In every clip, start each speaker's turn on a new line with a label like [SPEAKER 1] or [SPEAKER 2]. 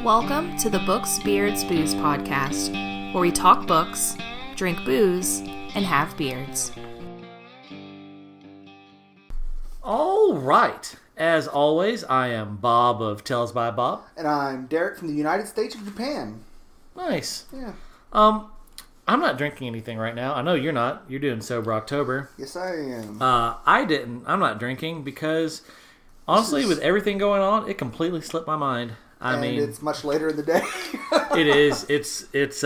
[SPEAKER 1] Welcome to the Books, Beards, Booze podcast, where we talk books, drink booze, and have beards.
[SPEAKER 2] All right. As always, I am Bob of Tales by Bob.
[SPEAKER 3] And I'm Derek from the United States of Japan.
[SPEAKER 2] Nice.
[SPEAKER 3] Yeah.
[SPEAKER 2] I'm not drinking anything right now. I know you're not. You're doing Sober October.
[SPEAKER 3] Yes, I am.
[SPEAKER 2] I'm not drinking because, honestly, with everything going on, it completely slipped my mind. I mean,
[SPEAKER 3] it's much later in the day.
[SPEAKER 2] It is. It's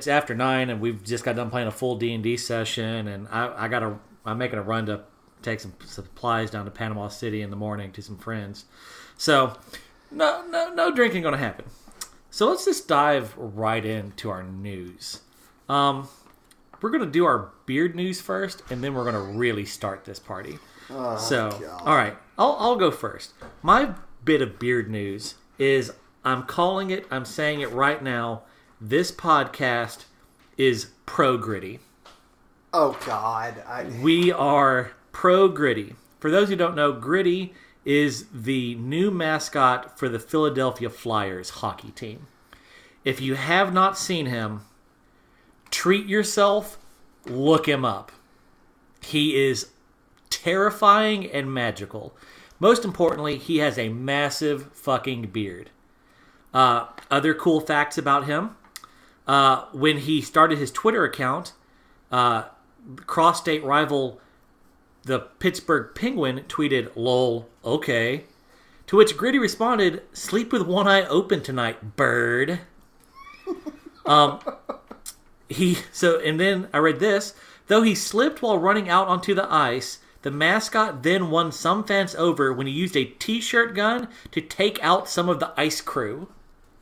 [SPEAKER 2] after 9, and we've just got done playing a full D&D session, and I'm making a run to take some supplies down to Panama City in the morning to some friends. So, no drinking going to happen. So let's just dive right into our news. We're going to do our beard news first, and then we're going to really start this party.
[SPEAKER 3] Oh,
[SPEAKER 2] God.
[SPEAKER 3] All
[SPEAKER 2] right, I'll go first. My bit of beard news is I'm saying it right now, this podcast is pro-gritty.
[SPEAKER 3] Oh, God.
[SPEAKER 2] We are pro-gritty. For those who don't know, Gritty is the new mascot for the Philadelphia Flyers hockey team. If you have not seen him, treat yourself, look him up. He is terrifying and magical. Most importantly, he has a massive fucking beard. Other cool facts about him. When he started his Twitter account, cross-state rival the Pittsburgh Penguin tweeted, "Lol, okay." To which Gritty responded, "Sleep with one eye open tonight, bird." And then I read this. Though he slipped while running out onto the ice, the mascot then won some fans over when he used a t-shirt gun to take out some of the ice crew.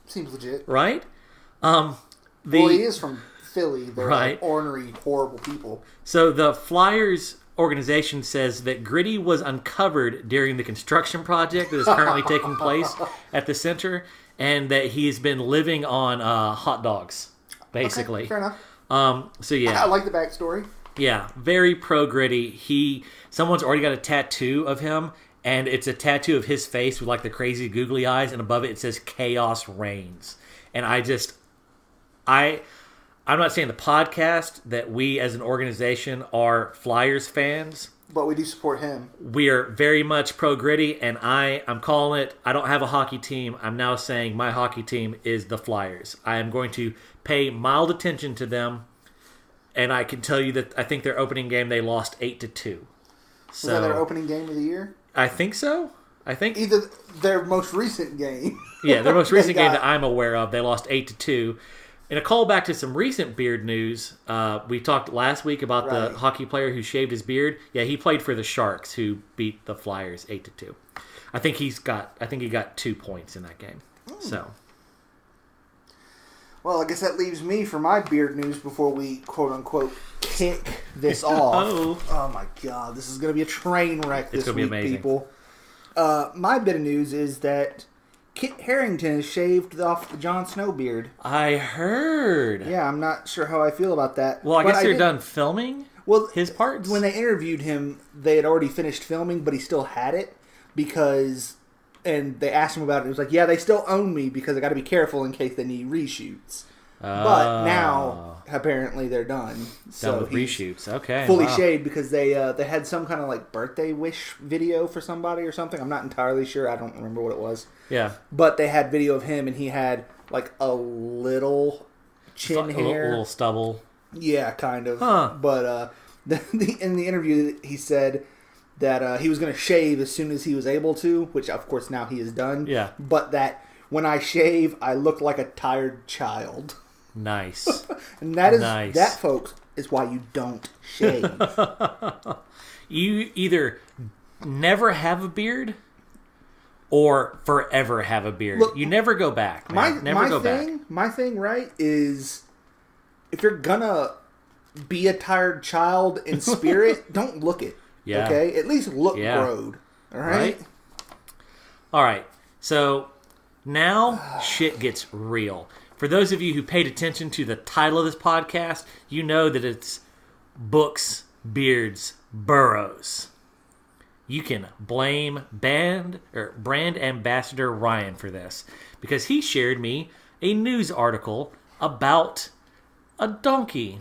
[SPEAKER 3] Seems legit.
[SPEAKER 2] Right?
[SPEAKER 3] Well, he is from Philly. They're
[SPEAKER 2] right.
[SPEAKER 3] Ornery, horrible people.
[SPEAKER 2] So the Flyers organization says that Gritty was uncovered during the construction project that is currently taking place at the center, and that he's been living on hot dogs, basically.
[SPEAKER 3] Okay, fair enough.
[SPEAKER 2] So yeah.
[SPEAKER 3] I like the backstory.
[SPEAKER 2] Yeah, very pro-gritty. Someone's already got a tattoo of him, and it's a tattoo of his face with like the crazy googly eyes, and above it says "Chaos Reigns." And I'm not saying the podcast that we as an organization are Flyers fans,
[SPEAKER 3] but we do support him.
[SPEAKER 2] We are very much pro-gritty, and I'm calling it. I don't have a hockey team. I'm now saying my hockey team is the Flyers. I am going to pay mild attention to them. And I can tell you that I think their opening game, they lost 8-2. So,
[SPEAKER 3] was that their opening game of the year?
[SPEAKER 2] I think so.
[SPEAKER 3] Either their most recent game.
[SPEAKER 2] Yeah, their most recent game that I'm aware of, they lost 8-2. And a callback to some recent beard news. We talked last week about the hockey player who shaved his beard. Yeah, he played for the Sharks, who beat the Flyers 8-2. I think he got 2 points in that game. So.
[SPEAKER 3] Well, I guess that leaves me for my beard news before we, quote-unquote, kick this off. Oh, my God. This is going to be a train wreck this week, people. My bit of news is that Kit Harington has shaved off the Jon Snow beard.
[SPEAKER 2] I heard.
[SPEAKER 3] Yeah, I'm not sure how I feel about that.
[SPEAKER 2] Well, I guess they're done filming his parts?
[SPEAKER 3] When they interviewed him, they had already finished filming, but he still had it and they asked him about it. He was like, yeah, they still own me because I got to be careful in case they need reshoots. But now, apparently, they're done.
[SPEAKER 2] Done with reshoots. Okay.
[SPEAKER 3] Fully shaved because they had some kind of like birthday wish video for somebody or something. I'm not entirely sure. I don't remember what it was.
[SPEAKER 2] Yeah.
[SPEAKER 3] But they had video of him and he had like a little chin hair.
[SPEAKER 2] A little stubble.
[SPEAKER 3] Yeah, kind of.
[SPEAKER 2] Huh.
[SPEAKER 3] But in the interview, he said that he was going to shave as soon as he was able to, which of course now he is done.
[SPEAKER 2] Yeah.
[SPEAKER 3] But that when I shave, I look like a tired child.
[SPEAKER 2] Nice.
[SPEAKER 3] And that, folks, is why you don't shave.
[SPEAKER 2] You either never have a beard or forever have a beard.
[SPEAKER 3] Look,
[SPEAKER 2] you never go back, man.
[SPEAKER 3] My thing, right, is if you're gonna be a tired child in spirit, don't look it.
[SPEAKER 2] Yeah.
[SPEAKER 3] Okay? At least look growed. All right?
[SPEAKER 2] All right. So now shit gets real. For those of you who paid attention to the title of this podcast, you know that it's Books, Beards, Burros. you can blame brand ambassador Ryan for this, because he shared me a news article about a donkey.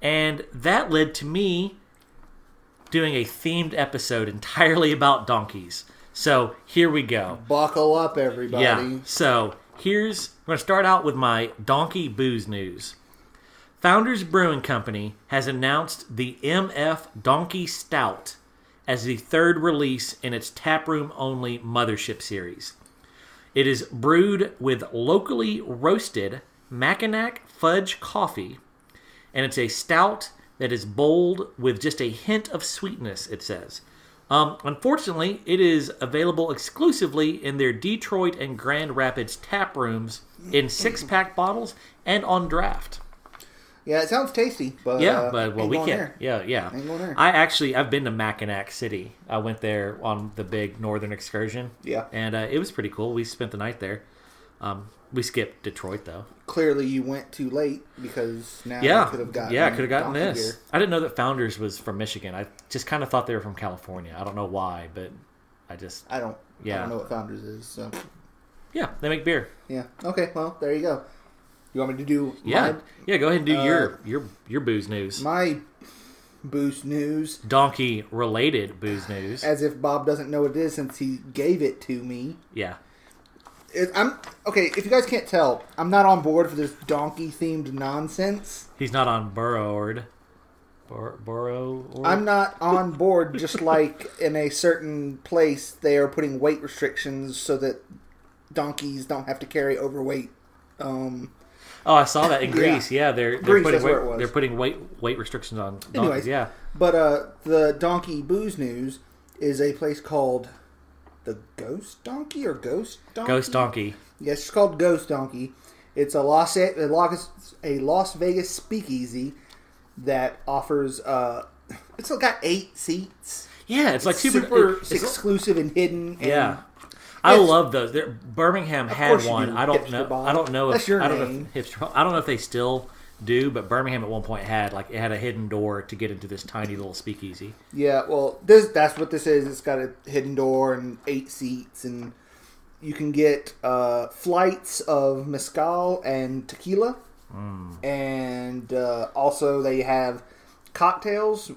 [SPEAKER 2] And that led to me doing a themed episode entirely about donkeys. So here we go.
[SPEAKER 3] Buckle up, everybody.
[SPEAKER 2] Yeah. So I'm going to start out with my donkey booze news. Founders Brewing Company has announced the MF Donkey Stout as the third release in its taproom-only Mothership series. It is brewed with locally roasted Mackinac fudge coffee, and it's a stout that is bold with just a hint of sweetness, it says. Unfortunately, it is available exclusively in their Detroit and Grand Rapids tap rooms in 6-pack bottles and on draft.
[SPEAKER 3] Yeah, it sounds tasty, but
[SPEAKER 2] we can't.
[SPEAKER 3] There.
[SPEAKER 2] Yeah.
[SPEAKER 3] Ain't going there.
[SPEAKER 2] I've been to Mackinac City. I went there on the big northern excursion.
[SPEAKER 3] Yeah,
[SPEAKER 2] and it was pretty cool. We spent the night there. We skipped Detroit though.
[SPEAKER 3] Clearly, you went too late because now
[SPEAKER 2] you
[SPEAKER 3] could have gotten
[SPEAKER 2] could have gotten this.
[SPEAKER 3] Gear.
[SPEAKER 2] I didn't know that Founders was from Michigan. I just kind of thought they were from California. I don't know why, but I don't
[SPEAKER 3] know what Founders is. So
[SPEAKER 2] yeah, they make beer.
[SPEAKER 3] Yeah. Okay. Well, there you go. You want me to do?
[SPEAKER 2] Yeah. Go ahead and do your booze news.
[SPEAKER 3] My booze news.
[SPEAKER 2] Donkey related booze news.
[SPEAKER 3] As if Bob doesn't know what it is since he gave it to me.
[SPEAKER 2] Yeah.
[SPEAKER 3] I'm okay. If you guys can't tell, I'm not on board for this donkey themed nonsense.
[SPEAKER 2] He's not on Burrowed.
[SPEAKER 3] I'm not on board. Just like in a certain place, they are putting weight restrictions so that donkeys don't have to carry overweight.
[SPEAKER 2] Oh, I saw that in Greece. Yeah, they're putting weight restrictions on donkeys.
[SPEAKER 3] Anyways,
[SPEAKER 2] yeah.
[SPEAKER 3] But the donkey booze news is a place called the Ghost Donkey or Ghost Donkey?
[SPEAKER 2] Ghost Donkey.
[SPEAKER 3] Yes, it's called Ghost Donkey. It's a Las Vegas speakeasy that offers. It's got 8 seats.
[SPEAKER 2] Yeah, it's like
[SPEAKER 3] super exclusive and hidden.
[SPEAKER 2] Yeah. I love those. Birmingham had one. I don't know if they still do, but Birmingham at one point had it had a hidden door to get into this tiny little speakeasy.
[SPEAKER 3] Yeah, well, that's what this is. It's got a hidden door and 8 seats, and you can get flights of mezcal and tequila, and also they have cocktails,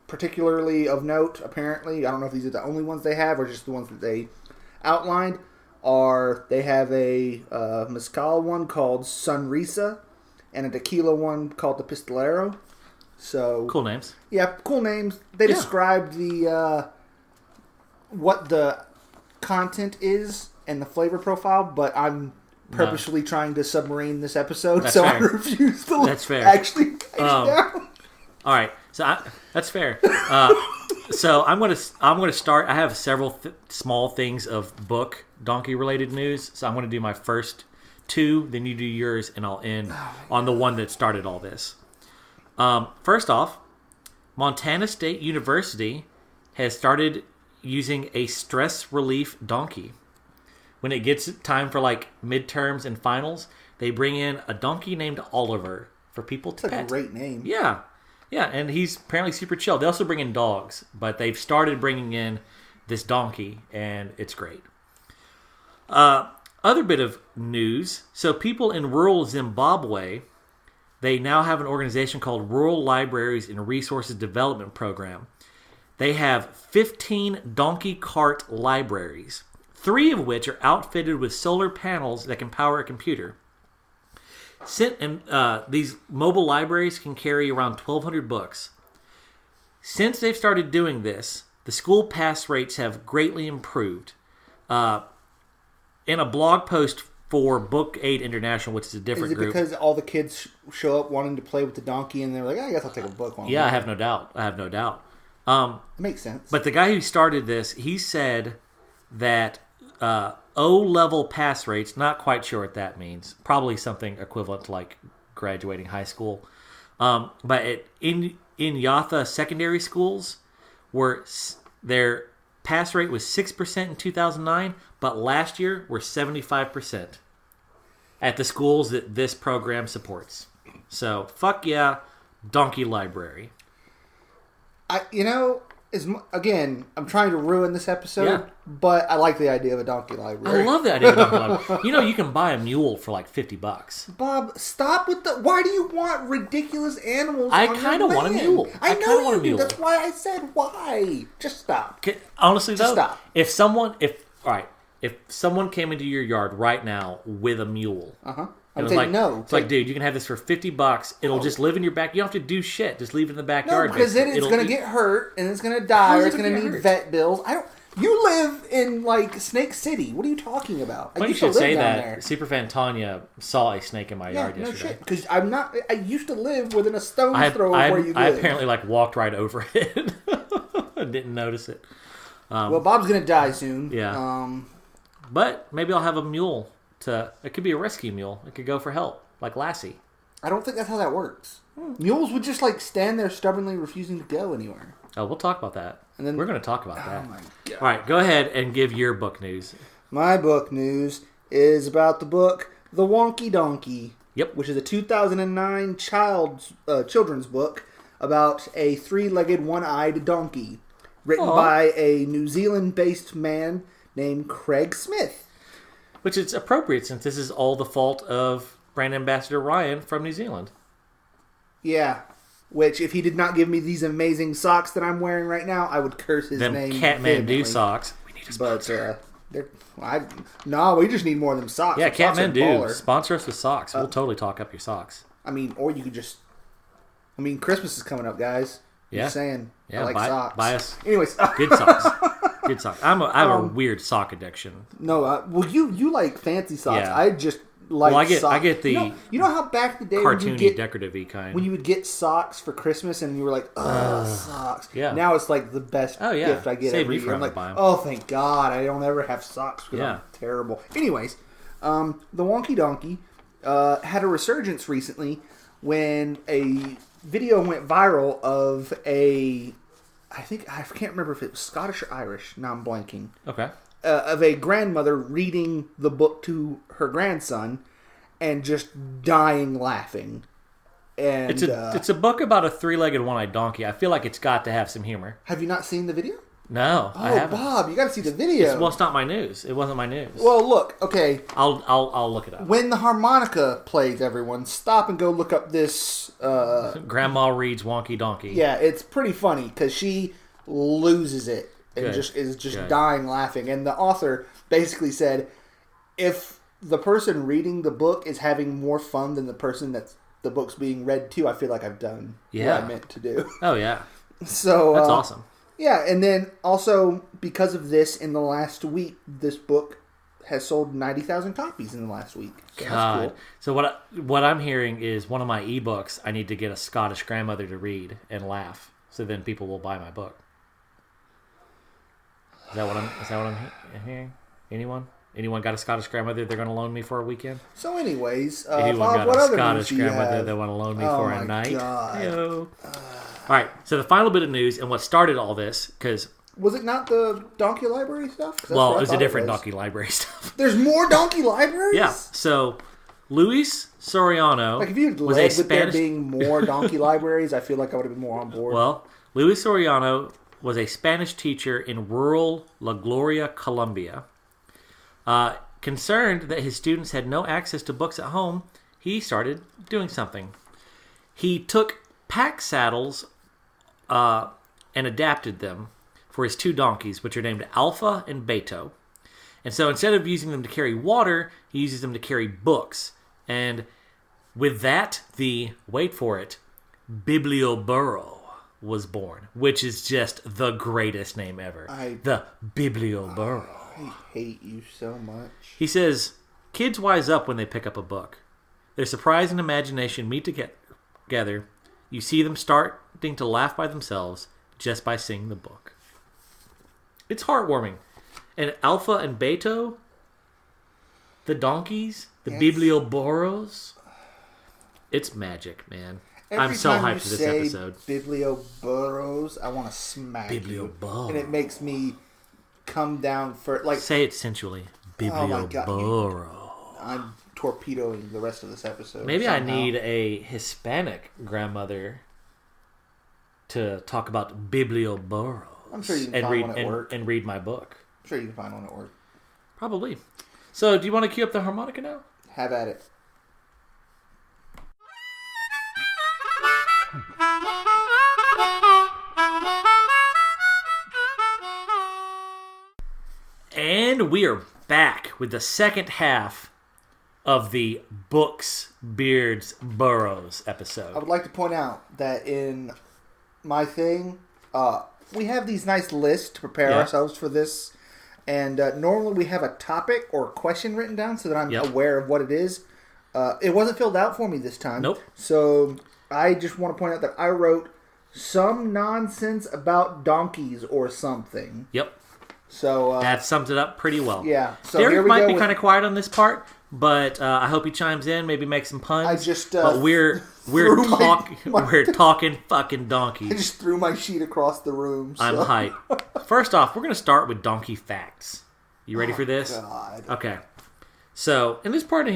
[SPEAKER 3] particularly of note. Apparently, I don't know if these are the only ones they have or just the ones that they outlined. They have a mezcal one called Sunrisa and a tequila one called the Pistolero. So
[SPEAKER 2] cool names.
[SPEAKER 3] Yeah, cool names. They described the what the content is and the flavor profile, but I'm purposely trying to submarine this episode, so fair. I refuse to actually take it down.
[SPEAKER 2] All right, so that's fair. So I'm gonna start. I have several small things of book donkey related news. So I'm gonna do my first 2, then you do yours, and I'll end on the one that started all this. First off, Montana State University has started using a stress relief donkey. When it gets time for midterms and finals, they bring in a donkey named Oliver for people to pet.
[SPEAKER 3] That's a great name.
[SPEAKER 2] Yeah. Yeah, and he's apparently super chill. They also bring in dogs, but they've started bringing in this donkey, and it's great. Other bit of news. So people in rural Zimbabwe, they now have an organization called Rural Libraries and Resources Development Program. They have 15 donkey cart libraries, 3 of which are outfitted with solar panels that can power a computer. These mobile libraries can carry around 1,200 books. Since they've started doing this, the school pass rates have greatly improved. In a blog post for Book Aid International, which is a different group.
[SPEAKER 3] Is it because all the kids show up wanting to play with the donkey and they're like, I guess I'll take a book one?
[SPEAKER 2] Yeah, I have no doubt.
[SPEAKER 3] It makes sense.
[SPEAKER 2] But the guy who started this, he said that O-level pass rates, not quite sure what that means. Probably something equivalent to graduating high school. But in Yatha secondary schools, their pass rate was 6% in 2009, but last year were 75% at the schools that this program supports. So, fuck yeah, donkey library.
[SPEAKER 3] Again, I'm trying to ruin this episode, but I like the idea of a donkey library.
[SPEAKER 2] I love the idea of a donkey library. You know, you can buy a mule for like $50.
[SPEAKER 3] Bob, stop with the... Why do you want ridiculous animals
[SPEAKER 2] I kind of want a mule.
[SPEAKER 3] I know you do. That's why I said why. Just stop.
[SPEAKER 2] Honestly,
[SPEAKER 3] Just
[SPEAKER 2] though,
[SPEAKER 3] stop.
[SPEAKER 2] If someone came into your yard right now with a mule...
[SPEAKER 3] I would say no.
[SPEAKER 2] It's like, dude, you can have this for $50. It'll just live in your back. You don't have to do shit. Just leave it in the backyard.
[SPEAKER 3] No, because then it's going to get hurt, and it's going to die, or it's going to need vet bills. You live in, like, Snake City. What are you talking about?
[SPEAKER 2] Well, you should say that. Superfan Tanya saw a snake in my yard yesterday.
[SPEAKER 3] No shit. Because I used to live within a stone's throw of where you live.
[SPEAKER 2] I apparently, like, walked right over it. I didn't notice it.
[SPEAKER 3] Well, Bob's going to die soon.
[SPEAKER 2] Yeah. But maybe I'll have a mule. It could be a rescue mule. It could go for help, like Lassie.
[SPEAKER 3] I don't think that's how that works. Mules would just, like, stand there stubbornly refusing to go anywhere.
[SPEAKER 2] Oh, we'll talk about that. And then we're going to talk about that.
[SPEAKER 3] Oh, my God.
[SPEAKER 2] All right, go ahead and give your book news.
[SPEAKER 3] My book news is about the book The Wonky Donkey.
[SPEAKER 2] Yep.
[SPEAKER 3] Which is a 2009 children's book about a three-legged, one-eyed donkey. Written by a New Zealand-based man named Craig Smith.
[SPEAKER 2] Which is appropriate since this is all the fault of brand ambassador Ryan from New Zealand.
[SPEAKER 3] Yeah. Which, if he did not give me these amazing socks that I'm wearing right now, I would curse his name.
[SPEAKER 2] Kathmandu socks. We need a sponsor.
[SPEAKER 3] We just need more of them socks.
[SPEAKER 2] Yeah, Kathmandu. Sponsor us with socks. We'll totally talk up your socks.
[SPEAKER 3] I mean, or you could just... I mean, Christmas is coming up, guys.
[SPEAKER 2] Yeah.
[SPEAKER 3] Just saying.
[SPEAKER 2] Yeah,
[SPEAKER 3] I like socks.
[SPEAKER 2] Buy us.
[SPEAKER 3] Anyways.
[SPEAKER 2] Good socks. Good socks. I have a weird sock addiction.
[SPEAKER 3] No, you like fancy socks. Yeah. I just like socks.
[SPEAKER 2] I get the
[SPEAKER 3] you know how back in the day
[SPEAKER 2] cartoony, decorative-y kind.
[SPEAKER 3] When you would get socks for Christmas and you were like, socks. Yeah. Now it's like the best gift I get every year. I'm like, oh, thank God. I don't ever have socks because I'm terrible. Anyways, the Wonky Donkey had a resurgence recently when a video went viral of I can't remember if it was Scottish or Irish. Now I'm blanking.
[SPEAKER 2] Okay.
[SPEAKER 3] Of a grandmother reading the book to her grandson and just dying laughing. And
[SPEAKER 2] it's a book about a three-legged, one-eyed donkey. I feel like it's got to have some humor.
[SPEAKER 3] Have you not seen the video?
[SPEAKER 2] No, I haven't.
[SPEAKER 3] Bob, you got to see the video.
[SPEAKER 2] It's not my news. It wasn't my news.
[SPEAKER 3] Well, look, okay.
[SPEAKER 2] I'll look it up.
[SPEAKER 3] When the harmonica plays, everyone, stop and go look up this...
[SPEAKER 2] Grandma reads Wonky Donkey.
[SPEAKER 3] Yeah, it's pretty funny because she loses it and is dying laughing. And the author basically said, if the person reading the book is having more fun than the person that's the book's being read to, I feel like I've done what I meant to do.
[SPEAKER 2] Oh, yeah.
[SPEAKER 3] So
[SPEAKER 2] that's awesome.
[SPEAKER 3] Yeah, and then also, because of this, in the last week, this book has sold 90,000 copies in the last week. So
[SPEAKER 2] God.
[SPEAKER 3] That's cool.
[SPEAKER 2] So what I'm hearing is one of my ebooks, I need to get a Scottish grandmother to read and laugh, so then people will buy my book. Is that what I'm hearing? Anyone got a Scottish grandmother they're going to loan me for a weekend?
[SPEAKER 3] So anyways,
[SPEAKER 2] Bob,
[SPEAKER 3] got
[SPEAKER 2] what a Scottish grandmother they want to loan me for a night?
[SPEAKER 3] God.
[SPEAKER 2] All right, so the final bit of news and what started all this, because...
[SPEAKER 3] Was it not the Donkey Library stuff?
[SPEAKER 2] Well, it was a different Donkey Library stuff.
[SPEAKER 3] There's more Donkey Libraries?
[SPEAKER 2] Yeah, so Luis Soriano...
[SPEAKER 3] Like, if you had led with there being more Donkey Libraries, I feel like I would have been more on board.
[SPEAKER 2] Well, Luis Soriano was a Spanish teacher in rural La Gloria, Colombia. Concerned that his students had no access to books at home, he started doing something. He took pack saddles and adapted them for his two donkeys, which are named Alpha and Beto. And so instead of using them to carry water, he uses them to carry books. And with that, wait for it, Biblioburro was born, which is just the greatest name ever. The Biblioburro.
[SPEAKER 3] I hate you so much.
[SPEAKER 2] He says, kids wise up when they pick up a book. Their surprise and imagination meet together. You see them starting to laugh by themselves just by seeing the book. It's heartwarming. And Alpha and Beto, the donkeys, the Biblioburros, it's magic, man. I'm so hyped for this episode.
[SPEAKER 3] Biblioburros, I want to smack you. And it makes me come down for...
[SPEAKER 2] Say it sensually. Biblioburro.
[SPEAKER 3] I'm torpedoing the rest of this episode.
[SPEAKER 2] Maybe somehow. I need a Hispanic grandmother to talk about Biblioburros.
[SPEAKER 3] I'm sure you can find one at work.
[SPEAKER 2] And read my book.
[SPEAKER 3] I'm sure you can find one at work.
[SPEAKER 2] Probably. So, do you want to cue up the harmonica now?
[SPEAKER 3] Have at it.
[SPEAKER 2] And we are back with the second half of the Books, Beards, Burros episode.
[SPEAKER 3] I would like to point out that in my thing, we have these nice lists to prepare ourselves for this. And normally we have a topic or a question written down so that I'm aware of what it is. It wasn't filled out for me this time.
[SPEAKER 2] Nope.
[SPEAKER 3] So I just want to point out that I wrote some nonsense about donkeys or something.
[SPEAKER 2] Yep.
[SPEAKER 3] So
[SPEAKER 2] that sums it up pretty well.
[SPEAKER 3] Yeah. So
[SPEAKER 2] Derek might be kind of quiet on this part, but I hope he chimes in, maybe make some puns. But we're talking fucking donkeys.
[SPEAKER 3] I just threw my sheet across the room. So.
[SPEAKER 2] I'm hyped. First off, we're going to start with donkey facts. You ready for this?
[SPEAKER 3] God.
[SPEAKER 2] Okay. So, in this part of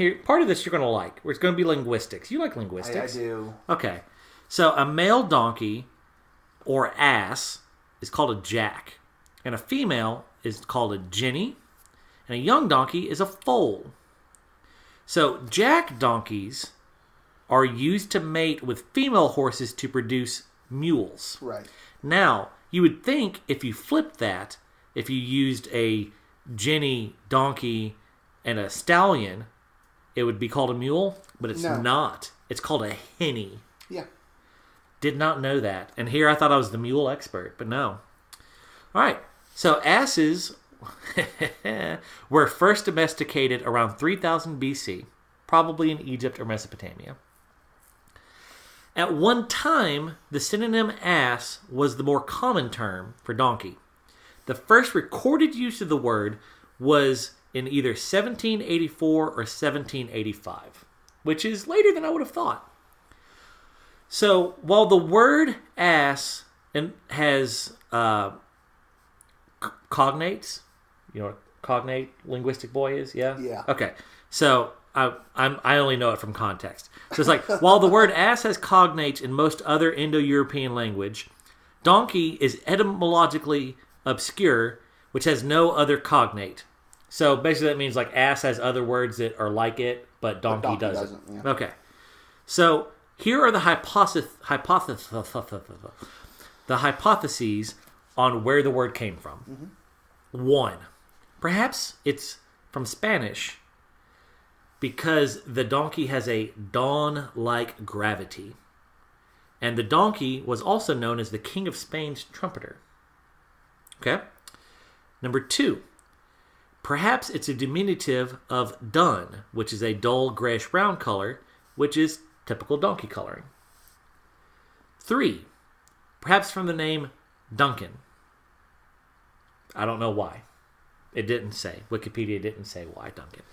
[SPEAKER 2] this you're going to like. It's going to be linguistics. You like linguistics?
[SPEAKER 3] I do.
[SPEAKER 2] Okay. So, a male donkey or ass is called a jack. And a female is called a jenny. And a young donkey is a foal. So, jack donkeys are used to mate with female horses to produce mules.
[SPEAKER 3] Right.
[SPEAKER 2] Now, you would think if you flipped that, if you used a jenny donkey and a stallion, it would be called a mule, but it's not. It's called a henny.
[SPEAKER 3] Yeah.
[SPEAKER 2] Did not know that. And here I thought I was the mule expert, but no. All right. So asses were first domesticated around 3000 BC, probably in Egypt or Mesopotamia. At one time, the synonym ass was the more common term for donkey. The first recorded use of the word was in either 1784 or 1785, which is later than I would have thought. So, while the word ass has cognates, you know what cognate linguistic boy is, yeah?
[SPEAKER 3] Yeah.
[SPEAKER 2] Okay, so I only know it from context. So it's like, while the word ass has cognates in most other Indo-European language, donkey is etymologically obscure, which has no other cognate. So basically that means like ass has other words that are like it, but donkey doesn't.
[SPEAKER 3] Yeah.
[SPEAKER 2] Okay. So here are the hypotheses on where the word came from. Mm-hmm. 1. Perhaps it's from Spanish because the donkey has a dawn-like gravity. And the donkey was also known as the King of Spain's trumpeter. Okay? Number 2. Perhaps it's a diminutive of dun, which is a dull grayish-brown color, which is typical donkey coloring. 3. Perhaps from the name Duncan. I don't know why. It didn't say. Wikipedia didn't say why Duncan.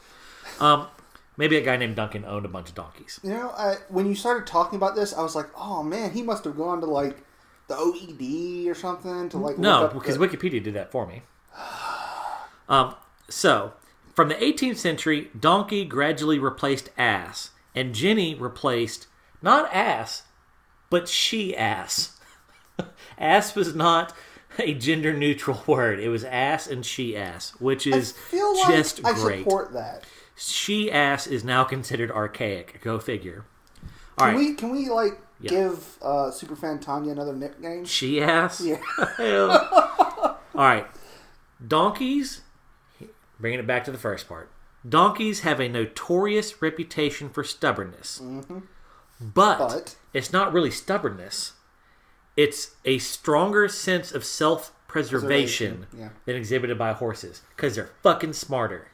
[SPEAKER 2] Maybe a guy named Duncan owned a bunch of donkeys.
[SPEAKER 3] You know, when you started talking about this, I was like, oh man, he must have gone to like the OED or something to like...
[SPEAKER 2] No, because Wikipedia did that for me. So, from the 18th century, donkey gradually replaced ass, and jenny replaced not ass, but she-ass. Ass was not a gender-neutral word. It was ass and she-ass, which is just great.
[SPEAKER 3] I support that.
[SPEAKER 2] She-ass is now considered archaic. Go figure.
[SPEAKER 3] Can we give Superfan Tanya another nickname?
[SPEAKER 2] She-ass?
[SPEAKER 3] Yeah.
[SPEAKER 2] All right. Donkeys, bringing it back to the first part. Donkeys have a notorious reputation for stubbornness. Mm-hmm. But it's not really stubbornness. It's a stronger sense of self-preservation than exhibited by horses. Because they're fucking smarter.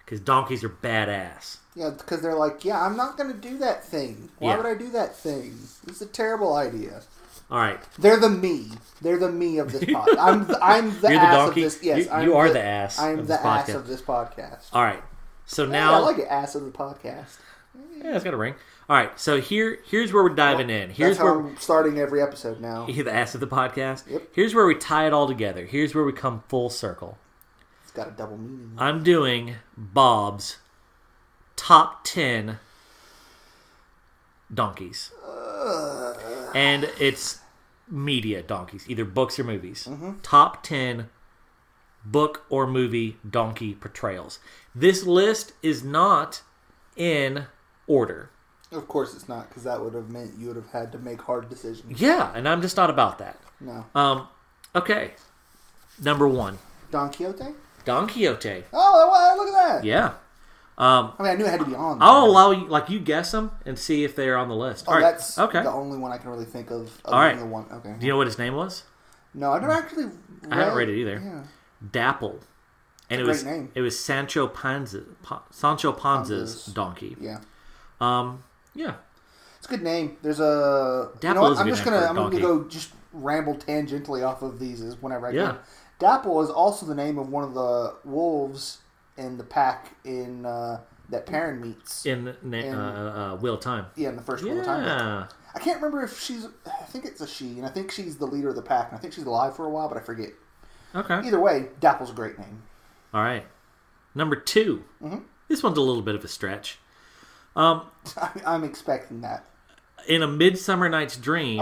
[SPEAKER 2] Because donkeys are badass.
[SPEAKER 3] Yeah, because they're like, I'm not going to do that thing. Why would I do that thing? It's a terrible idea.
[SPEAKER 2] All right.
[SPEAKER 3] They're the me. They're the me of this podcast. I'm the
[SPEAKER 2] You're
[SPEAKER 3] ass
[SPEAKER 2] the donkey?
[SPEAKER 3] of this. Yes,
[SPEAKER 2] you are the ass.
[SPEAKER 3] I'm the ass of this podcast.
[SPEAKER 2] All right. So now
[SPEAKER 3] I like it, ass of the podcast.
[SPEAKER 2] Yeah, it's got a ring. All right. So here's where we're diving in.
[SPEAKER 3] That's how I'm starting every episode now.
[SPEAKER 2] The ass of the podcast.
[SPEAKER 3] Yep.
[SPEAKER 2] Here's where we tie it all together. Here's where we come full circle.
[SPEAKER 3] It's got a double meaning.
[SPEAKER 2] I'm doing Bob's top 10 donkeys. And it's media donkeys, either books or movies. Top 10 book or movie donkey portrayals. This list is not in order.
[SPEAKER 3] Of course it's not, because that would have meant you would have had to make hard decisions.
[SPEAKER 2] Yeah, and I'm just not about that.
[SPEAKER 3] No.
[SPEAKER 2] Okay. Number 1.
[SPEAKER 3] Don Quixote?
[SPEAKER 2] Don Quixote.
[SPEAKER 3] Oh, look at that.
[SPEAKER 2] Yeah.
[SPEAKER 3] I mean, I knew it had to be on there.
[SPEAKER 2] I'll allow you, you guess them and see if they're on the list. All right.
[SPEAKER 3] That's
[SPEAKER 2] okay.
[SPEAKER 3] the only one I can really think of.
[SPEAKER 2] All right.
[SPEAKER 3] The one. Okay.
[SPEAKER 2] Do you know what his name was?
[SPEAKER 3] No, I never actually
[SPEAKER 2] I haven't read it either.
[SPEAKER 3] Yeah.
[SPEAKER 2] Dapple. And
[SPEAKER 3] Great name.
[SPEAKER 2] It was Sancho Panza's donkey.
[SPEAKER 3] Yeah.
[SPEAKER 2] Yeah.
[SPEAKER 3] It's a good name. There's a...
[SPEAKER 2] Dapple is a
[SPEAKER 3] I'm
[SPEAKER 2] good
[SPEAKER 3] just
[SPEAKER 2] name for a
[SPEAKER 3] I'm
[SPEAKER 2] donkey.
[SPEAKER 3] going to go just ramble tangentially off of these whenever I
[SPEAKER 2] Yeah.
[SPEAKER 3] can. Dapple is also the name of one of the wolves in the pack in that Perrin meets.
[SPEAKER 2] In Wheel of Time.
[SPEAKER 3] Yeah, in the first Wheel of Time.
[SPEAKER 2] Yeah.
[SPEAKER 3] I can't remember if she's... I think it's a she, and I think she's the leader of the pack, and I think she's alive for a while, but I forget.
[SPEAKER 2] Okay.
[SPEAKER 3] Either way, Dapple's a great name.
[SPEAKER 2] All right. Number 2.
[SPEAKER 3] Mm-hmm.
[SPEAKER 2] This one's a little bit of a stretch.
[SPEAKER 3] I'm expecting that.
[SPEAKER 2] In A Midsummer Night's Dream,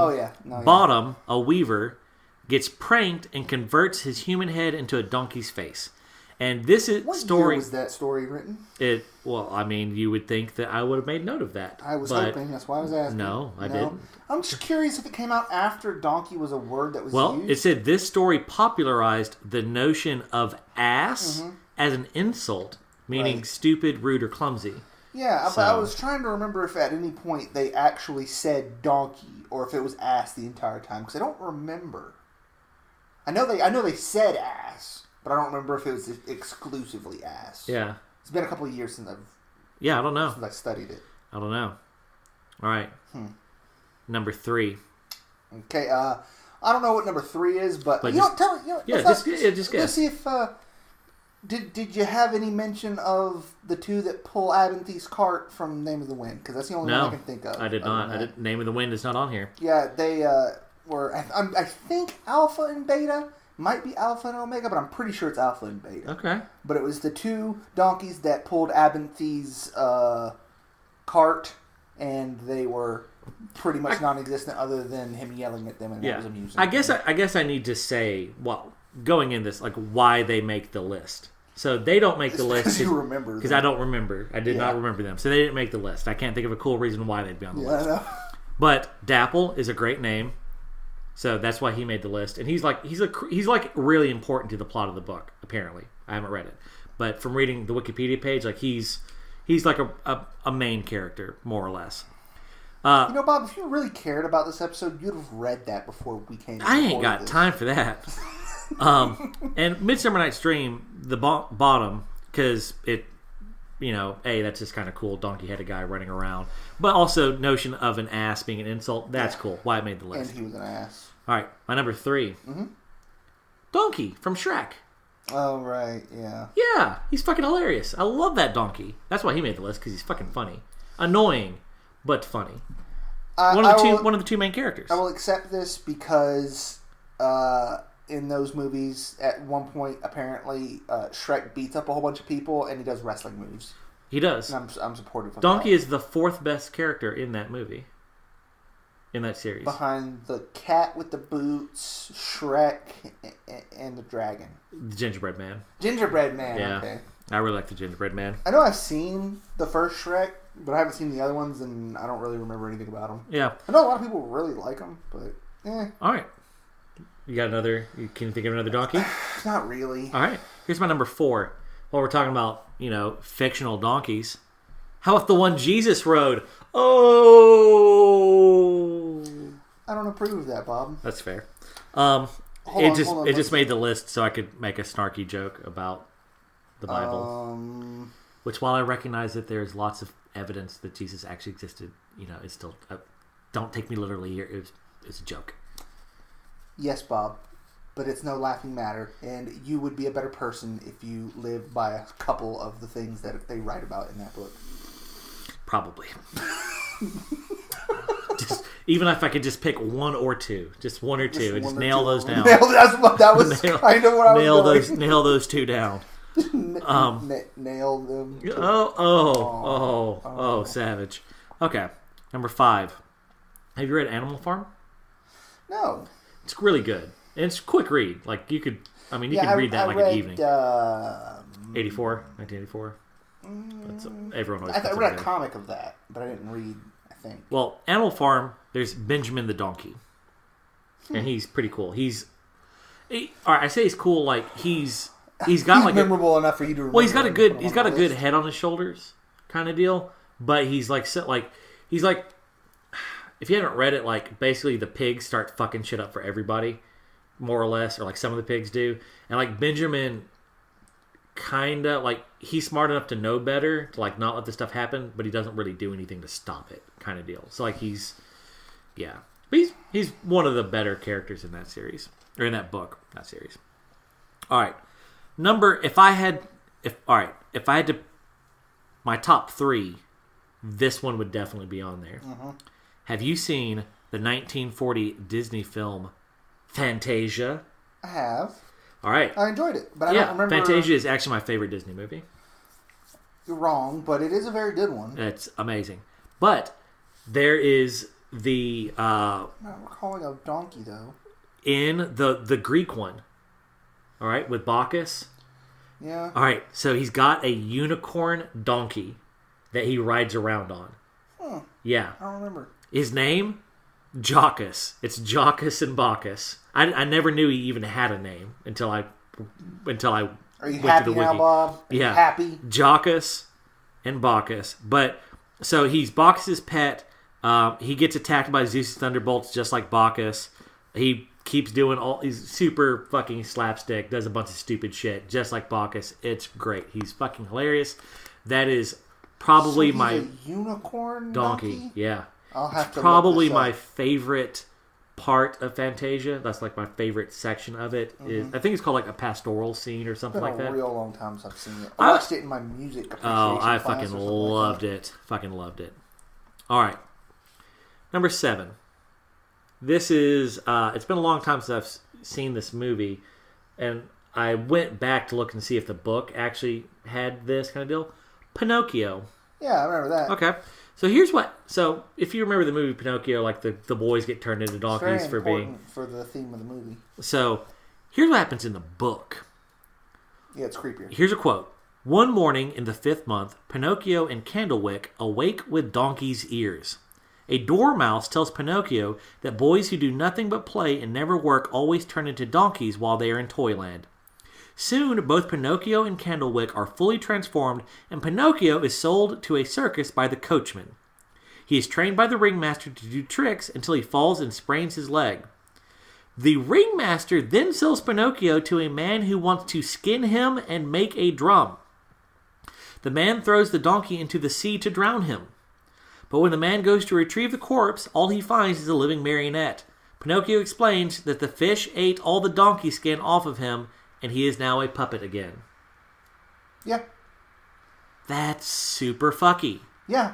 [SPEAKER 3] Bottom,
[SPEAKER 2] a weaver, gets pranked and converts his human head into a donkey's face. And this is
[SPEAKER 3] what
[SPEAKER 2] story.
[SPEAKER 3] Year was that story written?
[SPEAKER 2] You would think that I would have made note of that.
[SPEAKER 3] I was hoping. That's why I was asking.
[SPEAKER 2] No, I didn't.
[SPEAKER 3] I'm just curious if it came out after donkey was a word that was used.
[SPEAKER 2] It said this story popularized the notion of ass as an insult, meaning stupid, rude, or clumsy.
[SPEAKER 3] Yeah, but I was trying to remember if at any point they actually said donkey or if it was ass the entire time, because I don't remember. I know they said ass, but I don't remember if it was exclusively ass.
[SPEAKER 2] Yeah.
[SPEAKER 3] It's been a couple of years since
[SPEAKER 2] I don't know.
[SPEAKER 3] Since I studied it.
[SPEAKER 2] I don't know. All right. Number 3.
[SPEAKER 3] Okay. I don't know what number 3 is, but you
[SPEAKER 2] just,
[SPEAKER 3] know, tell me.
[SPEAKER 2] just guess.
[SPEAKER 3] Let's see if. Did you have any mention of the two that pull Abinthy's cart from Name of the Wind? Because that's the only one I can think of.
[SPEAKER 2] I did not. Name of the Wind is not on here.
[SPEAKER 3] Yeah, they were. I think Alpha and Beta. Might be Alpha and Omega, but I'm pretty sure it's Alpha and Beta.
[SPEAKER 2] Okay.
[SPEAKER 3] But it was the two donkeys that pulled Abinthy's cart, and they were pretty much non-existent other than him yelling at them, and that was amusing.
[SPEAKER 2] I guess I need to say, going in this, why they make the list. So they don't make the list because I don't remember. I did not remember them, so they didn't make the list. I can't think of a cool reason why they'd be on the list. I know. But Dapple is a great name. So that's why he made the list, and he's really important to the plot of the book. Apparently, I haven't read it, but from reading the Wikipedia page, he's like a main character more or less.
[SPEAKER 3] Bob, if you really cared about this episode, you'd have read that before we came.
[SPEAKER 2] I ain't got time for that. And Midsummer Night's Dream, the bottom, because it, that's just kind of cool. Donkey-headed guy running around, but also notion of an ass being an insult. That's cool. Why it made the list.
[SPEAKER 3] And he was an ass.
[SPEAKER 2] All right, my number 3. Donkey from Shrek.
[SPEAKER 3] Oh right, yeah.
[SPEAKER 2] Yeah, he's fucking hilarious. I love that donkey. That's why he made the list, because he's fucking funny, annoying, but funny. One of the two main characters.
[SPEAKER 3] I will accept this because in those movies, at one point, apparently, Shrek beats up a whole bunch of people, and he does wrestling moves.
[SPEAKER 2] He does.
[SPEAKER 3] And I'm supportive of
[SPEAKER 2] Donkey
[SPEAKER 3] that.
[SPEAKER 2] is the 4th best character in that movie. In that series.
[SPEAKER 3] Behind the cat with the boots, Shrek, and the dragon.
[SPEAKER 2] The Gingerbread Man.
[SPEAKER 3] Gingerbread Man,
[SPEAKER 2] yeah.
[SPEAKER 3] Okay.
[SPEAKER 2] I really like the Gingerbread Man.
[SPEAKER 3] I know I've seen the first Shrek, but I haven't seen the other ones, and I don't really remember anything about them.
[SPEAKER 2] Yeah.
[SPEAKER 3] I know a lot of people really like them, but
[SPEAKER 2] All right. You got another? Can you think of another donkey?
[SPEAKER 3] Not really.
[SPEAKER 2] All right. Here's my number 4. While we're talking about, fictional donkeys. How about the one Jesus rode? Oh!
[SPEAKER 3] I don't approve of that, Bob.
[SPEAKER 2] That's fair. It just made the list so I could make a snarky joke about the Bible. Which, while I recognize that there's lots of evidence that Jesus actually existed, it's still... don't take me literally here. It's a joke.
[SPEAKER 3] Yes, Bob. But it's no laughing matter, and you would be a better person if you lived by a couple of the things that they write about in that book.
[SPEAKER 2] Probably. Even if I could just pick one or two, just one or two, and just nail those down.
[SPEAKER 3] That's what that was kind of what I was doing.
[SPEAKER 2] Nail those two down.
[SPEAKER 3] Nail them.
[SPEAKER 2] Savage. Okay, number 5. Have you read Animal Farm?
[SPEAKER 3] No.
[SPEAKER 2] It's really good. And it's a quick read. Like, you could read that in an evening. 1984. Everyone always
[SPEAKER 3] I read a comic of that, but I didn't read, I think.
[SPEAKER 2] Well, Animal Farm, there's Benjamin the Donkey. And he's pretty cool. All right, I say he's cool, like, he's got like
[SPEAKER 3] memorable enough for you to remember.
[SPEAKER 2] Well, he's got a good head on his shoulders kind of deal, but he's like if you haven't read it, like, basically the pigs start fucking shit up for everybody, more or less, or like some of the pigs do. And like Benjamin kind of like, he's smart enough to know better to like not let this stuff happen, but he doesn't really do anything to stop it kind of deal. So like he's one of the better characters in that series, or in that book, not series. All right. If I had to, my top 3, this one would definitely be on there. Mm-hmm. Have you seen the 1940 Disney film Fantasia?
[SPEAKER 3] I have.
[SPEAKER 2] All right.
[SPEAKER 3] I enjoyed it, but I don't remember.
[SPEAKER 2] Fantasia is actually my favorite Disney movie.
[SPEAKER 3] You're wrong, but it is a very good one.
[SPEAKER 2] It's amazing. But there is the...
[SPEAKER 3] I'm not recalling a donkey, though.
[SPEAKER 2] In the Greek one. All right, with Bacchus.
[SPEAKER 3] Yeah.
[SPEAKER 2] All right, so he's got a unicorn donkey that he rides around on.
[SPEAKER 3] Huh.
[SPEAKER 2] Yeah.
[SPEAKER 3] I don't remember.
[SPEAKER 2] His name? Jockus. It's Jockus and Bacchus. I never knew he even had a name until I
[SPEAKER 3] Are you
[SPEAKER 2] went
[SPEAKER 3] happy
[SPEAKER 2] to the
[SPEAKER 3] now,
[SPEAKER 2] wiki.
[SPEAKER 3] Bob? Are
[SPEAKER 2] yeah.
[SPEAKER 3] You happy?
[SPEAKER 2] Jockus and Bacchus. But, so he's Bacchus' pet. He gets attacked by Zeus' thunderbolts just like Bacchus. He keeps doing he's super fucking slapstick, does a bunch of stupid shit, just like Bacchus. It's great. He's fucking hilarious. That is probably my
[SPEAKER 3] a unicorn donkey?
[SPEAKER 2] Yeah.
[SPEAKER 3] I'll have to
[SPEAKER 2] probably my favorite part of Fantasia. That's like my favorite section of it. Is I think it's called like a pastoral scene or something like that.
[SPEAKER 3] It's been a real long time since I've seen it. I watched it in my music appreciation
[SPEAKER 2] I
[SPEAKER 3] class
[SPEAKER 2] fucking loved it. Fucking loved it. All right. Number 7. This is, it's been a long time since I've seen this movie, and I went back to look and see if the book actually had this kind of deal. Pinocchio.
[SPEAKER 3] Yeah, I remember that.
[SPEAKER 2] Okay. So if you remember the movie Pinocchio, like the boys get turned into donkeys for
[SPEAKER 3] the theme of the movie.
[SPEAKER 2] So here's what happens in the book.
[SPEAKER 3] Yeah, it's creepier.
[SPEAKER 2] Here's a quote. One morning in the 5th month, Pinocchio and Candlewick awake with donkey's ears. A dormouse tells Pinocchio that boys who do nothing but play and never work always turn into donkeys while they are in Toyland. Soon, both Pinocchio and Candlewick are fully transformed, and Pinocchio is sold to a circus by the coachman. He is trained by the ringmaster to do tricks until he falls and sprains his leg. The ringmaster then sells Pinocchio to a man who wants to skin him and make a drum. The man throws the donkey into the sea to drown him. But when the man goes to retrieve the corpse, all he finds is a living marionette. Pinocchio explains that the fish ate all the donkey skin off of him, and he is now a puppet again.
[SPEAKER 3] Yeah.
[SPEAKER 2] That's super fucky.
[SPEAKER 3] Yeah.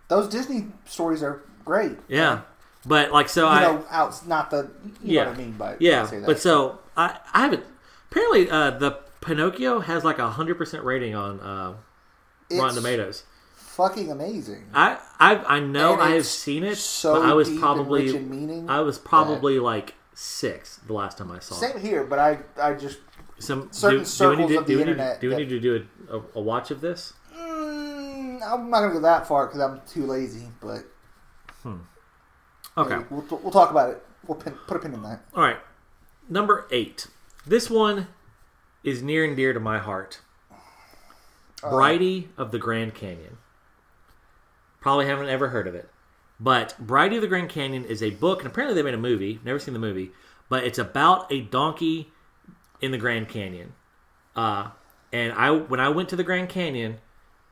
[SPEAKER 3] Those Disney stories are great.
[SPEAKER 2] Yeah. But, like, so
[SPEAKER 3] know what I mean by
[SPEAKER 2] yeah.
[SPEAKER 3] say that.
[SPEAKER 2] But so, I haven't... Apparently, the Pinocchio has like 100% rating on Rotten Tomatoes.
[SPEAKER 3] Fucking amazing.
[SPEAKER 2] I know I have seen it,
[SPEAKER 3] so
[SPEAKER 2] but I was
[SPEAKER 3] deep
[SPEAKER 2] probably
[SPEAKER 3] and rich in meaning
[SPEAKER 2] like 6 the last time I saw it.
[SPEAKER 3] Same here, but I just circles of the internet.
[SPEAKER 2] Do we need to do a watch of this?
[SPEAKER 3] I'm not gonna go that far because I'm too lazy. But
[SPEAKER 2] okay,
[SPEAKER 3] hey, we'll talk about it. We'll put a pin in that.
[SPEAKER 2] All right, number 8. This one is near and dear to my heart. Bridie of the Grand Canyon. Probably haven't ever heard of it. But Bridie of the Grand Canyon is a book, and apparently they made a movie. Never seen the movie. But it's about a donkey in the Grand Canyon. And when I went to the Grand Canyon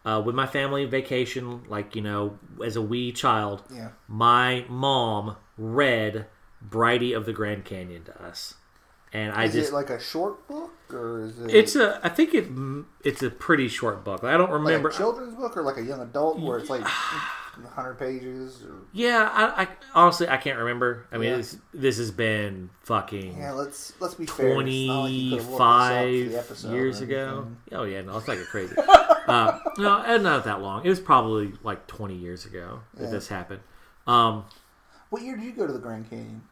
[SPEAKER 2] with my family vacation, like, as a wee child, my mom read Bridie of the Grand Canyon to us. And
[SPEAKER 3] is it like a short book, or is it?
[SPEAKER 2] I think it's a pretty short book. I don't remember.
[SPEAKER 3] Like a children's book, or like a young adult, where it's like 100 pages. Or...
[SPEAKER 2] Yeah, I honestly I can't remember. I mean, this has been fucking.
[SPEAKER 3] Yeah, let's be fair.
[SPEAKER 2] 25 years ago. Oh yeah, no, it's like a crazy. No, not that long. It was probably like 20 years ago that this happened.
[SPEAKER 3] What year did you go to the Grand Canyon?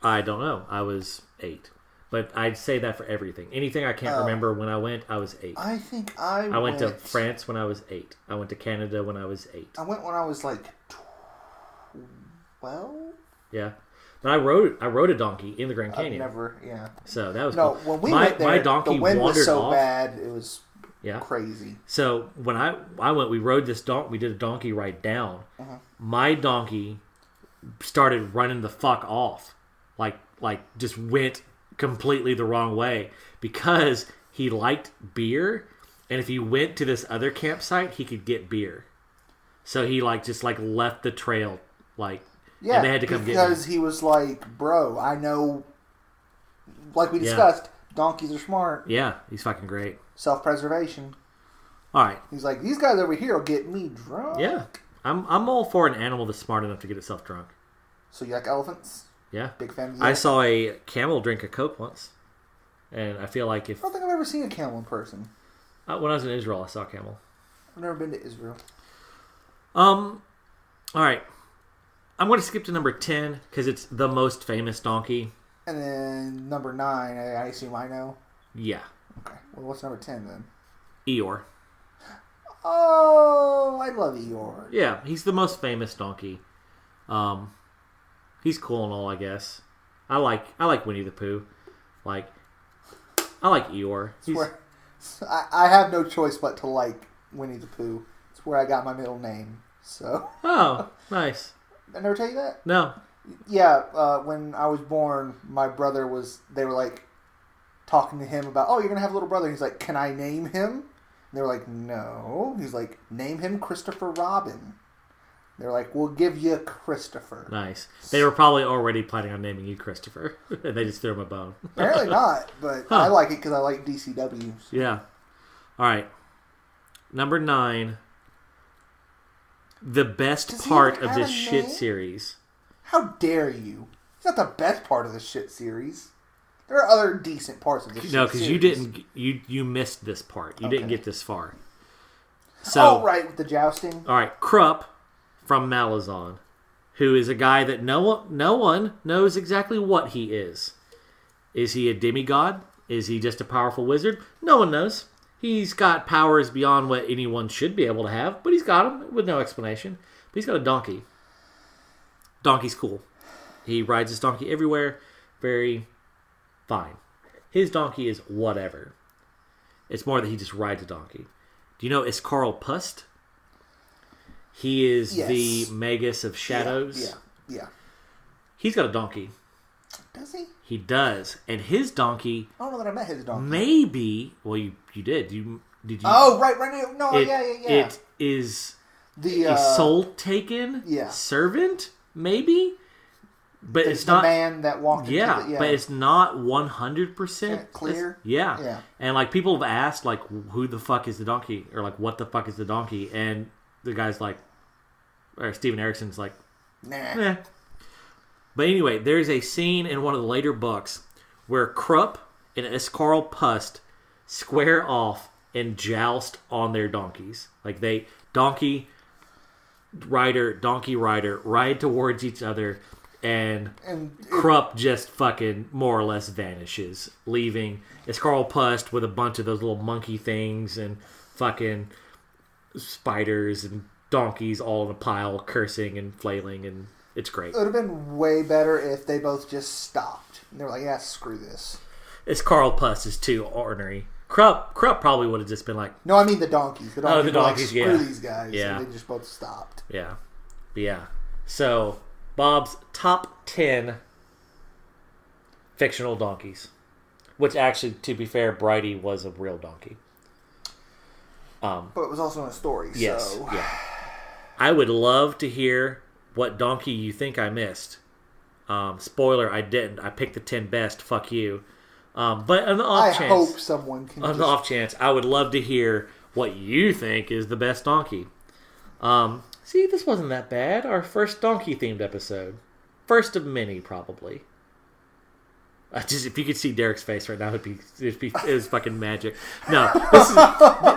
[SPEAKER 2] I don't know. I was 8. But I'd say that for everything. Anything I can't remember when I went, I was 8.
[SPEAKER 3] I think
[SPEAKER 2] I went to France when I was 8. I went to Canada when I was 8.
[SPEAKER 3] I went when I was like 12?
[SPEAKER 2] Yeah. But I rode a donkey in the Grand Canyon. So that was cool.
[SPEAKER 3] When we went there,
[SPEAKER 2] my donkey
[SPEAKER 3] the wind was so
[SPEAKER 2] off.
[SPEAKER 3] bad, it was crazy.
[SPEAKER 2] So when I went, we rode this donkey. We did a donkey ride down.
[SPEAKER 3] Uh-huh.
[SPEAKER 2] My donkey started running the fuck off, like just went completely the wrong way because he liked beer, and if he went to this other campsite, he could get beer. So he just left the trail, and they had to come get him.
[SPEAKER 3] Because he was like, bro, I know, like we discussed, donkeys are smart.
[SPEAKER 2] Yeah, he's fucking great.
[SPEAKER 3] Self-preservation.
[SPEAKER 2] All right.
[SPEAKER 3] He's like, these guys over here will get me drunk.
[SPEAKER 2] Yeah. I'm all for an animal that's smart enough to get itself drunk.
[SPEAKER 3] So you like elephants?
[SPEAKER 2] Yeah.
[SPEAKER 3] Big fan of that?
[SPEAKER 2] I saw a camel drink a Coke once. And I feel like if...
[SPEAKER 3] I don't think I've ever seen a camel in person.
[SPEAKER 2] When I was in Israel, I saw a camel.
[SPEAKER 3] I've never been to Israel.
[SPEAKER 2] All right. I'm going to skip to number 10 because it's the most famous donkey.
[SPEAKER 3] And then number 9, I assume I know?
[SPEAKER 2] Yeah.
[SPEAKER 3] Okay. Well, what's number 10 then?
[SPEAKER 2] Eeyore.
[SPEAKER 3] Oh, I love Eeyore.
[SPEAKER 2] Yeah, he's the most famous donkey. He's cool and all, I guess. I like Winnie the Pooh. I like Eeyore.
[SPEAKER 3] I have no choice but to like Winnie the Pooh. It's where I got my middle name. So.
[SPEAKER 2] Oh, nice.
[SPEAKER 3] I never tell you that?
[SPEAKER 2] No.
[SPEAKER 3] Yeah, when I was born, my brother they were talking to him about, oh, you're going to have a little brother. He's like, can I name him? And they were like, no. He's like, name him Christopher Robin. They're like, we'll give you Christopher.
[SPEAKER 2] Nice. They were probably already planning on naming you Christopher. They just threw him a bone.
[SPEAKER 3] Apparently not, but I like it because I like DCW. So.
[SPEAKER 2] Yeah. All right. Number 9. The best part of this shit series.
[SPEAKER 3] How dare you? It's not the best part of the shit series. There are other decent parts of this shit series.
[SPEAKER 2] No, because you didn't. You missed this part. You didn't get this far. So,
[SPEAKER 3] right, with the jousting.
[SPEAKER 2] All right, Krupp from Malazan, who is a guy that no one knows exactly what he is. Is he a demigod? Is he just a powerful wizard? No one knows. He's got powers beyond what anyone should be able to have, but he's got them with no explanation. But he's got a donkey. Donkey's cool. He rides his donkey everywhere. Very fine. His donkey is whatever. It's more that he just rides a donkey. Do you know Iskarl Pust? He is the Magus of Shadows.
[SPEAKER 3] Yeah.
[SPEAKER 2] He's got a donkey.
[SPEAKER 3] Does he?
[SPEAKER 2] He does. And his donkey...
[SPEAKER 3] I don't know that I met his donkey.
[SPEAKER 2] Maybe... Well, you did. Did you...
[SPEAKER 3] Oh, right. No, yeah.
[SPEAKER 2] It is a soul-taken servant, maybe? But it's not...
[SPEAKER 3] the man that walked into the... Yeah,
[SPEAKER 2] but it's not 100%
[SPEAKER 3] clear.
[SPEAKER 2] Yeah. And, people have asked, who the fuck is the donkey? Or, what the fuck is the donkey? And the guy's like... Or Steven Eriksson's like... Nah. But anyway, there's a scene in one of the later books where Krupp and Iskarl Pust square off and joust on their donkeys. Donkey rider ride towards each other, and Krupp just fucking more or less vanishes, leaving Iskarl Pust with a bunch of those little monkey things and fucking spiders and donkeys all in a pile, cursing and flailing, and it's great.
[SPEAKER 3] It would have been way better if they both just stopped. And they were like, yeah, screw this.
[SPEAKER 2] Iskarl Pust is too ornery. Krupp probably would have just been like...
[SPEAKER 3] No, I mean the donkeys. The donkeys,
[SPEAKER 2] were like,
[SPEAKER 3] screw these guys.
[SPEAKER 2] Yeah.
[SPEAKER 3] So they just both stopped.
[SPEAKER 2] Yeah. But yeah. So, Bob's top 10 fictional donkeys. Which actually, to be fair, Bridie was a real donkey.
[SPEAKER 3] But it was also in a story,
[SPEAKER 2] yes,
[SPEAKER 3] so...
[SPEAKER 2] Yeah. I would love to hear what donkey you think I missed. Spoiler, I didn't. I picked the 10 best. Fuck you. But on the off chance...
[SPEAKER 3] I hope someone can
[SPEAKER 2] the off chance, I would love to hear what you think is the best donkey. See, this wasn't that bad. Our first donkey-themed episode. First of many, probably. If you could see Derek's face right now, it was fucking magic. No,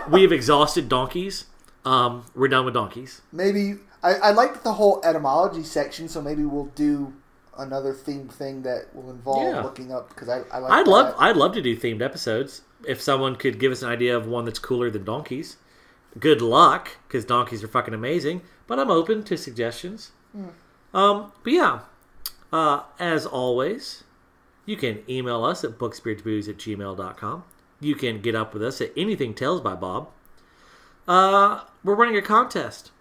[SPEAKER 2] we have exhausted donkeys. We're done with donkeys.
[SPEAKER 3] Maybe I liked the whole etymology section, so maybe we'll do another themed thing that will involve looking up because I like.
[SPEAKER 2] I'd love to do themed episodes. If someone could give us an idea of one that's cooler than donkeys, good luck because donkeys are fucking amazing. But I'm open to suggestions. But yeah, as always, you can email us at booksbeardsbooze@gmail.com. You can get up with us at Anything Tales by Bob. We're running a contest.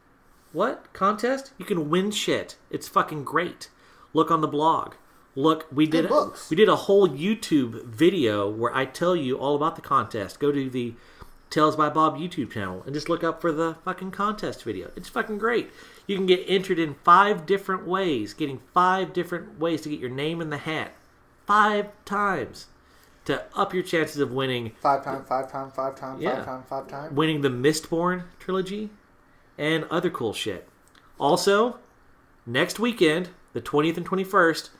[SPEAKER 2] What? Contest? You can win shit. It's fucking great. Look on the blog. Look, we did a whole YouTube video where I tell you all about the contest. Go to the Tales by Bob YouTube channel and just look up for the fucking contest video. It's fucking great. You can get entered in 5 different ways. Getting 5 different ways to get your name in the hat. 5 times. To up your chances of winning.
[SPEAKER 3] 5 times.
[SPEAKER 2] Winning the Mistborn trilogy and other cool shit. Also, next weekend, the 20th and 21st,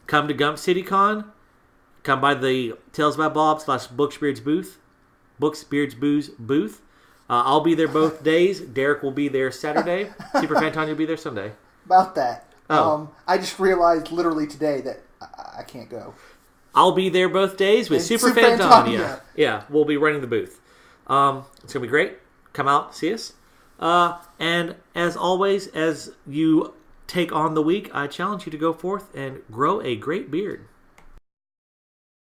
[SPEAKER 2] come to Gump City Con. Come by the Tales by Bob / Booksbeards Booze booth. I'll be there both days. Derek will be there Saturday. Super Fantonia will be there Sunday.
[SPEAKER 3] About that. I just realized literally today that I can't go.
[SPEAKER 2] I'll be there both days with Super Fantonia. Yeah, we'll be running the booth. It's going to be great. Come out, see us. And as always, as you take on the week, I challenge you to go forth and grow a great beard.